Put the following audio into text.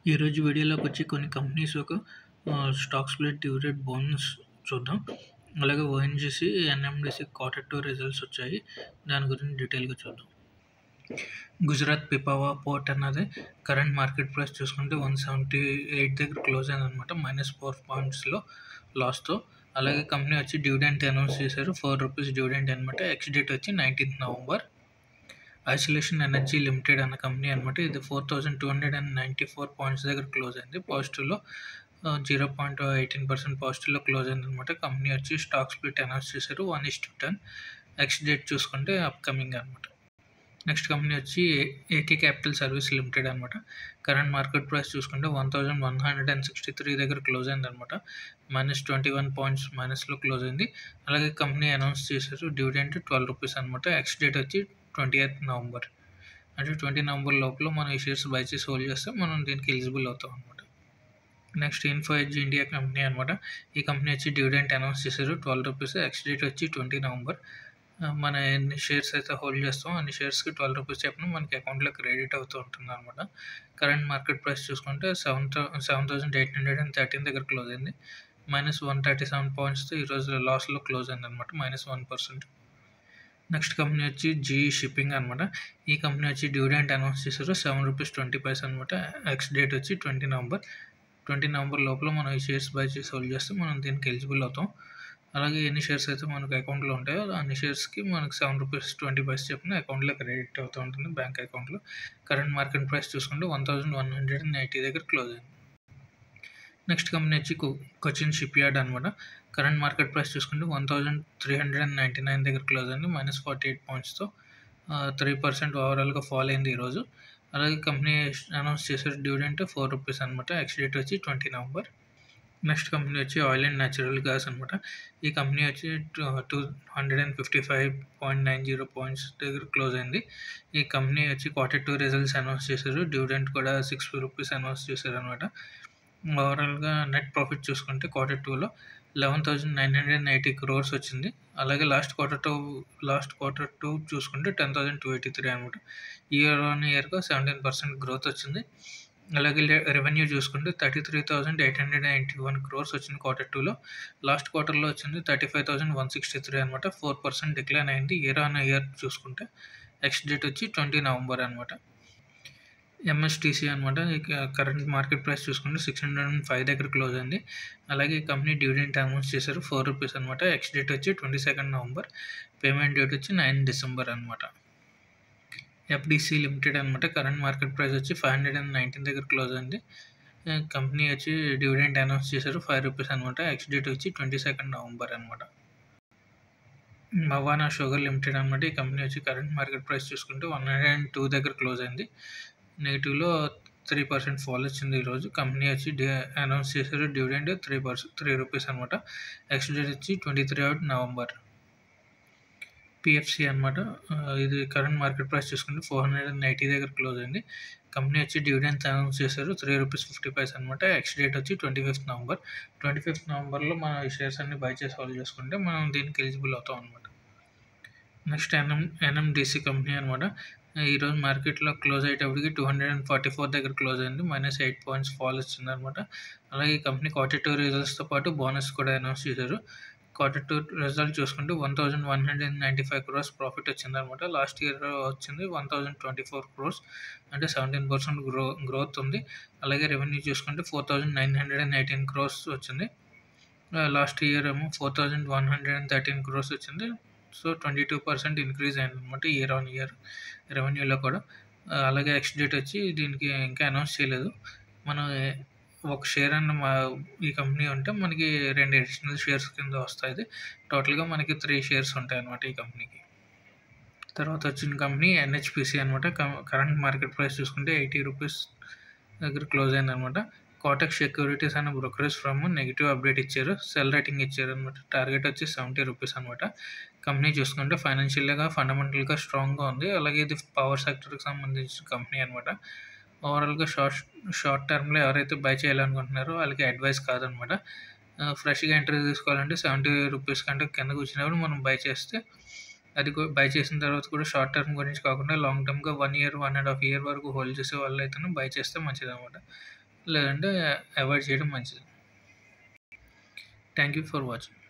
ఈరోజు వీడియోలోకి వచ్చి కొన్ని కంపెనీస్ యొక్క స్టాక్ స్ప్లిట్ డివిడెండ్ బోనస్ చూద్దాం. అలాగే ONGC, NMDC quarter two results వచ్చాయి. దాని గురించి డీటెయిల్గా చూద్దాం. గుజరాత్ పిపావా పోర్ట్ అన్నది కరెంట్ మార్కెట్ ప్రైస్ చూసుకుంటే 178 దగ్గర క్లోజ్ అయిందనమాట. -4 పాయింట్స్లో లాస్తో. అలాగే కంపెనీ వచ్చి డివిడెంట్ అనౌన్స్ చేశారు. ₹4 డివిడెంట్ అనమాట. ఎక్స్ డేట్ వచ్చి 19th November. Isolation energy limited అన్న కంపెనీ అనమాట. ఇది 4294 పాయింట్స్ దగ్గర క్లోజ్ అయింది. పాజిటివ్లో 0.18% పాజిటివ్లో క్లోజ్ అయింది అనమాట. కంపెనీ వచ్చి స్టాక్ స్ప్లిట్ అనౌన్స్ చేశారు 1:10. ఎక్స్ డేట్ చూసుకుంటే అప్కమింగ్ అనమాట. నెక్స్ట్ కంపెనీ వచ్చి ఏకే క్యాపిటల్ సర్వీస్ లిమిటెడ్ అనమాట. కరెంట్ మార్కెట్ ప్రైస్ చూసుకుంటే 1163 దగ్గర క్లోజ్ అయింది అనమాట. -21 పాయింట్స్ మైనస్లో క్లోజ్ అయింది. అలాగే కంపెనీ అనౌన్స్ చేశారు డివిడెంట్ ₹12 అనమాట. ఎక్స్ డేట్ వచ్చి 20th నవంబర్. అంటే 20 నవంబర్ లోపల మనం ఈ షేర్స్ బై చేసి హోల్డ్ చేస్తే మనం దీనికి ఎలిజిబుల్ అవుతాం అనమాట. Next info edge India company అనమాట. ఈ కంపెనీ వచ్చి డివిడెంట్ అనౌన్స్ చేశారు ₹12. ఎక్స్ డేట్ వచ్చి 20 నవంబర్. మన ఎన్ని షేర్స్ అయితే హోల్డ్ చేస్తామో అన్ని షేర్స్కి ₹12 చెప్పిన మనకి అకౌంట్లో క్రెడిట్ అవుతూ ఉంటుంది అనమాట. కరెంట్ మార్కెట్ ప్రైస్ చూసుకుంటే 7,813 దగ్గర క్లోజ్ అయింది. -137 పాయింట్స్తో ఈరోజు లాస్లో క్లోజ్ అయింది అనమాట. -1%. నెక్స్ట్ కంపెనీ వచ్చి జీ షిప్పింగ్ అనమాట. ఈ కంపెనీ వచ్చి డివిడెంట్ అనౌన్స్ చేశారు ₹7.20 అనమాట. ఎక్స్ డేట్ వచ్చి 20 నవంబర్. 20 నవంబర్ లోపల మనం ఈ షేర్స్ బై చేసి హోల్డ్ చేస్తే మనం దీనికి ఎలిజిబుల్ అవుతాం. అలాగే ఎన్ని షేర్స్ అయితే మనకు అకౌంట్లో ఉంటాయో అన్ని షేర్స్కి మనకు ₹7.20 చెప్పిన అకౌంట్లో క్రెడిట్ అవుతూ ఉంటుంది బ్యాంక్ అకౌంట్లో. కరెంట్ మార్కెట్ ప్రైస్ చూసుకుంటే 1180 దగ్గర క్లోజ్ అయింది. నెక్స్ట్ కంపెనీ వచ్చి కొచ్చిన్ షిప్ యార్డ్ అనమాట. కరెంట్ మార్కెట్ ప్రైస్ చూసుకుంటే 1399 దగ్గర క్లోజ్ అయింది. -48 పాయింట్స్తో 3% ఓవరాల్గా ఫాల్ అయింది ఈరోజు. అలాగే కంపెనీ అనౌన్స్ చేసే డివిడెంట్ ₹4 అనమాట. ఎక్స్ డేట్ వచ్చి 20 నవంబర్. నెక్స్ట్ కంపెనీ వచ్చి ఆయిల్ అండ్ న్యాచురల్ గ్యాస్ అనమాట. ఈ కంపెనీ వచ్చి 255.90 పాయింట్స్ దగ్గర క్లోజ్ అయింది. ఈ కంపెనీ వచ్చి క్వార్టర్ టూ రిజల్ట్స్ అనౌన్స్ చేశారు. డివిడెంట్ కూడా ₹6 అనౌన్స్ చేశారు అనమాట. ఓవరాల్గా నెట్ ప్రాఫిట్ చూసుకుంటే క్వార్టర్ టూలో 11,980 crores వచ్చింది. అలాగే లాస్ట్ క్వార్టర్ టూ చూసుకుంటే 10,283 అనమాట. ఇయర్ ఆన్ ఇయర్గా 17% గ్రోత్ వచ్చింది. అలాగే రెవెన్యూ చూసుకుంటే 33,881 crores వచ్చింది క్వార్టర్ టూలో. లాస్ట్ క్వార్టర్లో వచ్చింది 35,163 అనమాట. 4% డిక్లైన్ అయింది ఇయర్ ఆన్ ఇయర్ చూసుకుంటే. ఎక్స్ డేట్ వచ్చి 20 నవంబర్ అనమాట. ఎంఎస్టీసీ అనమాట. కరెంట్ మార్కెట్ ప్రైస్ చూసుకుంటే 605 దగ్గర క్లోజ్ అయింది. అలాగే కంపెనీ డివిడెంట్ అనౌన్స్ చేశారు ₹4 అనమాట. ఎక్స్ డేట్ వచ్చి 22 నవంబర్. పేమెంట్ డేట్ వచ్చి 9 డిసెంబర్ అనమాట. ఎఫ్డిసి లిమిటెడ్ అనమాట. కరెంట్ మార్కెట్ ప్రైస్ వచ్చి 519 దగ్గర క్లోజ్ అయింది. కంపెనీ వచ్చి డివిడెంట్ అనౌన్స్ చేశారు ₹5 అనమాట. ఎక్స్ డేట్ వచ్చి 22 నవంబర్ అనమాట. మవానా షుగర్ లిమిటెడ్ అనమాట. ఈ కంపెనీ వచ్చి కరెంట్ మార్కెట్ ప్రైస్ చూసుకుంటే 102 దగ్గర క్లోజ్ అయింది. నెగిటివ్లో 3% ఫాల్ వచ్చింది ఈరోజు. కంపెనీ వచ్చి అనౌన్స్ చేశారు డివిడెంట్ ₹3 అనమాట. ఎక్స్ డేట్ వచ్చి 23 నవంబర్. పిఎఫ్సి అనమాట. ఇది కరెంట్ మార్కెట్ ప్రైస్ చూసుకుంటే 480 దగ్గర క్లోజ్ అయింది. కంపెనీ వచ్చి డివిడెంట్ అనౌన్స్ చేశారు ₹3.50 అనమాట. ఎక్స్ డేట్ వచ్చి 25th నవంబర్. 25th నవంబర్లో మనం ఈ షేర్స్ అన్ని బై చేసి హోల్డ్ చేసుకుంటే మనం దీనికి ఎలిజిబుల్ అవుతాం అనమాట. నెక్స్ట్ ఎన్ఎండిసి కంపెనీ అనమాట. ఈరోజు మార్కెట్లో క్లోజ్ అయ్యేటప్పటికి 244 దగ్గర క్లోజ్ అయింది. -8 పాయింట్స్ ఫాల్ వచ్చింది అనమాట. అలాగే ఈ కంపెనీ క్వార్టర్ టూ రిజల్ట్స్తో పాటు బోనస్ కూడా అనౌన్స్ చేశారు. క్వార్టర్ టూ రిజల్ట్ చూసుకుంటే 1,195 crores ప్రాఫిట్ వచ్చిందనమాట. లాస్ట్ ఇయర్ వచ్చింది 1,024 crores, అంటే 17% గ్రోత్ ఉంది. అలాగే రెవెన్యూ చూసుకుంటే 4,918 crores వచ్చింది. లాస్ట్ ఇయర్ ఏమో 4,113 crores వచ్చింది. సో 22% ఇంక్రీజ్ అయిందనమాట ఇయర్ ఆన్ ఇయర్ రెవెన్యూలో కూడా. అలాగే ఎక్స్ డేట్ వచ్చి దీనికి ఇంకా అనౌన్స్ చేయలేదు. మనం ఒక షేర్ అన్న ఈ కంపెనీ ఉంటే మనకి 2 అడిషనల్ షేర్స్ కింద వస్తాయి. టోటల్గా మనకి 3 షేర్స్ ఉంటాయి అన్నమాట ఈ కంపెనీకి. తర్వాత వచ్చిన కంపెనీ ఎన్హెచ్పిసి అనమాట. కరెంట్ మార్కెట్ ప్రైస్ చూసుకుంటే ₹80 దగ్గర క్లోజ్ అయిందనమాట. కోటక్ సెక్యూరిటీస్ అనే బ్రోకరేజ్ ఫ్రమ్ నెగిటివ్ అప్డేట్ ఇచ్చారు. సెల్ రేటింగ్ ఇచ్చారు అనమాట. టార్గెట్ వచ్చి ₹70 అనమాట. కంపెనీ చూసుకుంటే ఫైనాన్షియల్గా ఫండమెంటల్గా స్ట్రాంగ్గా ఉంది. అలాగే ఇది పవర్ సెక్టర్కి సంబంధించిన కంపెనీ అనమాట. ఓవరాల్గా షార్ట్ టర్మ్లో ఎవరైతే బై చేయాలనుకుంటున్నారో వాళ్ళకి అడ్వైస్ కాదనమాట. ఫ్రెష్గా ఎంట్రీ తీసుకోవాలంటే ₹70 కంటే కిందకు వచ్చినప్పుడు మనం బై చేస్తే అది బై చేసిన తర్వాత కూడా షార్ట్ టర్మ్ గురించి కాకుండా లాంగ్ టర్మ్గా 1 year 1.5 year వరకు హోల్డ్ చేసే వాళ్ళు అయితే బై చేస్తే మంచిదన్నమాట. లేదంటే అవాయిడ్ చేయడం మంచిది. Thank you for watching.